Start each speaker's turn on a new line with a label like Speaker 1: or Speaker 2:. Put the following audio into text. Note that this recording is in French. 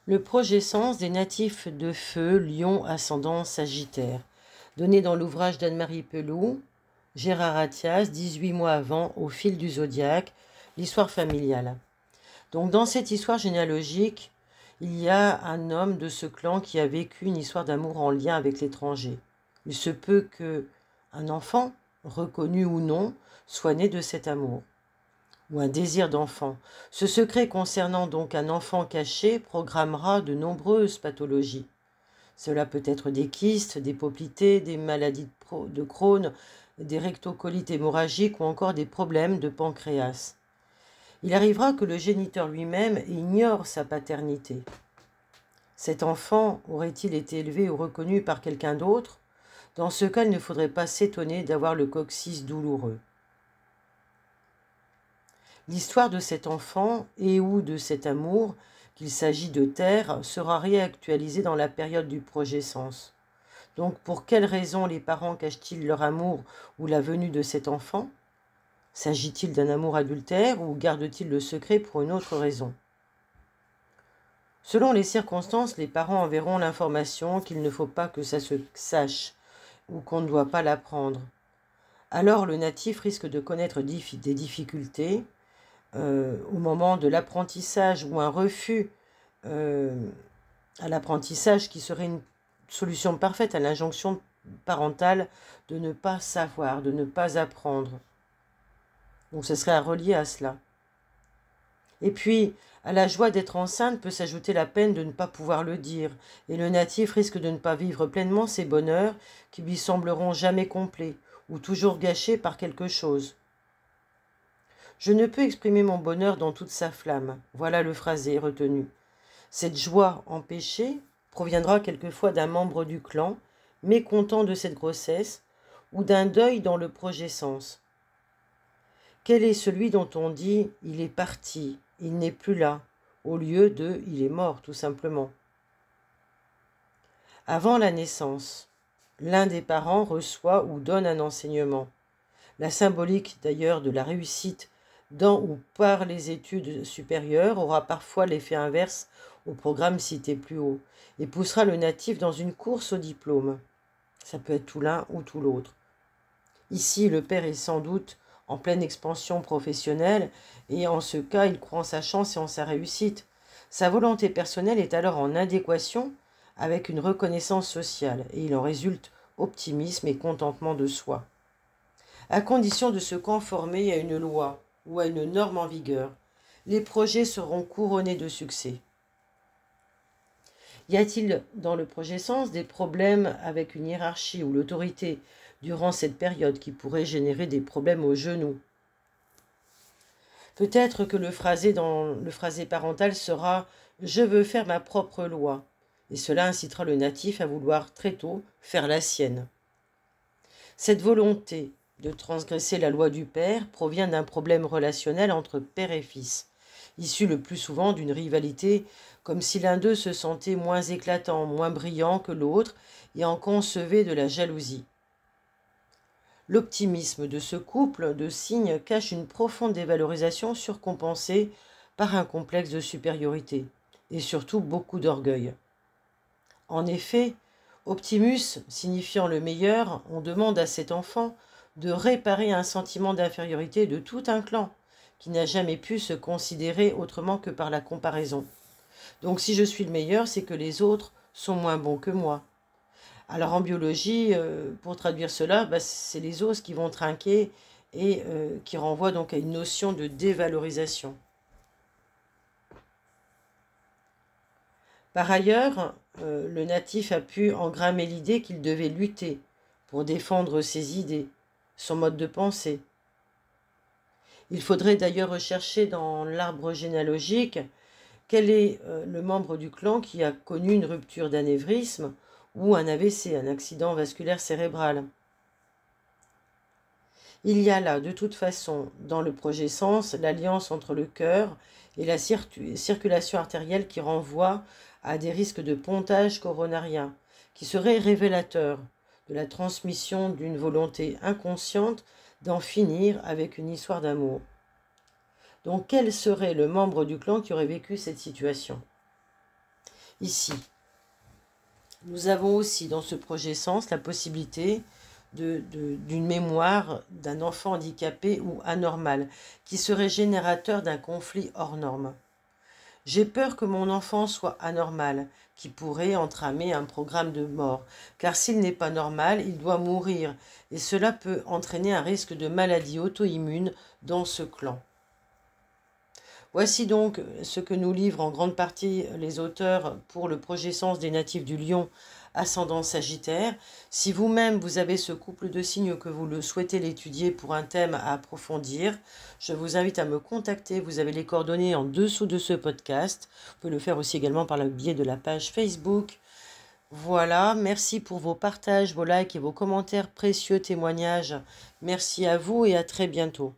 Speaker 1: Le projet-sens des natifs de feu, Lion, ascendant Sagittaire, donné dans l'ouvrage d'Anne-Marie Peloux, Gérard Attias, 18 mois avant, Au fil du zodiaque, l'histoire familiale. Donc dans cette histoire généalogique, il y a un homme de ce clan qui a vécu une histoire d'amour en lien avec l'étranger. Il se peut qu'un enfant, reconnu ou non, soit né de cet amour, ou un désir d'enfant. Ce secret concernant donc un enfant caché programmera de nombreuses pathologies. Cela peut être des kystes, des poplités, des maladies de Crohn, des rectocolites hémorragiques ou encore des problèmes de pancréas. Il arrivera que le géniteur lui-même ignore sa paternité. Cet enfant aurait-il été élevé ou reconnu par quelqu'un d'autre? Dans ce cas, il ne faudrait pas s'étonner d'avoir le coccyx douloureux. L'histoire de cet enfant et ou de cet amour, qu'il s'agit de terre, sera réactualisée dans la période du projet-sens. Donc, pour quelles raisons les parents cachent-ils leur amour ou la venue de cet enfant? S'agit-il d'un amour adultère ou gardent-ils le secret pour une autre raison? Selon les circonstances, les parents enverront l'information qu'il ne faut pas que ça se sache ou qu'on ne doit pas l'apprendre. Alors le natif risque de connaître des difficultés au moment de l'apprentissage ou un refus à l'apprentissage qui serait une solution parfaite à l'injonction parentale de ne pas savoir, de ne pas apprendre. Donc ce serait à relier à cela. Et puis, à la joie d'être enceinte peut s'ajouter la peine de ne pas pouvoir le dire, et le natif risque de ne pas vivre pleinement ses bonheurs qui lui sembleront jamais complets, ou toujours gâchés par quelque chose. Je ne peux exprimer mon bonheur dans toute sa flamme. Voilà le phrasé retenu. Cette joie empêchée proviendra quelquefois d'un membre du clan, mécontent de cette grossesse, ou d'un deuil dans le projet-sens. Quel est celui dont on dit « il est parti », « il n'est plus là », au lieu de « il est mort » tout simplement. Avant la naissance, l'un des parents reçoit ou donne un enseignement. La symbolique d'ailleurs de la réussite dans ou par les études supérieures aura parfois l'effet inverse au programme cité plus haut et poussera le natif dans une course au diplôme. Ça peut être tout l'un ou tout l'autre. Ici, le père est sans doute en pleine expansion professionnelle et en ce cas, il croit en sa chance et en sa réussite. Sa volonté personnelle est alors en adéquation avec une reconnaissance sociale et il en résulte optimisme et contentement de soi. À condition de se conformer à une loi ou à une norme en vigueur, les projets seront couronnés de succès. Y a-t-il dans le projet-sens des problèmes avec une hiérarchie ou l'autorité durant cette période qui pourrait générer des problèmes aux genoux? Peut-être que le phrasé parental sera « je veux faire ma propre loi » et cela incitera le natif à vouloir très tôt faire la sienne. Cette volonté de transgresser la loi du père provient d'un problème relationnel entre père et fils, issu le plus souvent d'une rivalité, comme si l'un d'eux se sentait moins éclatant, moins brillant que l'autre et en concevait de la jalousie. L'optimisme de ce couple de signes cache une profonde dévalorisation surcompensée par un complexe de supériorité et surtout beaucoup d'orgueil. En effet, Optimus signifiant le meilleur, on demande à cet enfant de réparer un sentiment d'infériorité de tout un clan qui n'a jamais pu se considérer autrement que par la comparaison. Donc si je suis le meilleur, c'est que les autres sont moins bons que moi. Alors en biologie, pour traduire cela, c'est les os qui vont trinquer et qui renvoient donc à une notion de dévalorisation. Par ailleurs, le natif a pu engrammer l'idée qu'il devait lutter pour défendre ses idées, son mode de pensée. Il faudrait d'ailleurs rechercher dans l'arbre généalogique quel est le membre du clan qui a connu une rupture d'anévrisme ou un AVC, un accident vasculaire cérébral. Il y a là, de toute façon, dans le projet-sens, l'alliance entre le cœur et la circulation artérielle qui renvoie à des risques de pontage coronarien, qui seraient révélateurs de la transmission d'une volonté inconsciente d'en finir avec une histoire d'amour. Donc, quel serait le membre du clan qui aurait vécu cette situation? ici. Nous avons aussi dans ce projet sens la possibilité d'une mémoire d'un enfant handicapé ou anormal qui serait générateur d'un conflit hors norme. J'ai peur que mon enfant soit anormal, qui pourrait entramer un programme de mort, car s'il n'est pas normal, il doit mourir, et cela peut entraîner un risque de maladie auto-immune dans ce clan. Voici donc ce que nous livrent en grande partie les auteurs pour le projet Sens des natifs du Lion, ascendant Sagittaire. Si vous-même vous avez ce couple de signes que vous le souhaitez l'étudier pour un thème à approfondir, je vous invite à me contacter. Vous avez les coordonnées en dessous de ce podcast. Vous pouvez le faire aussi également par le biais de la page Facebook. Voilà, merci pour vos partages, vos likes et vos commentaires précieux témoignages. Merci à vous et à très bientôt.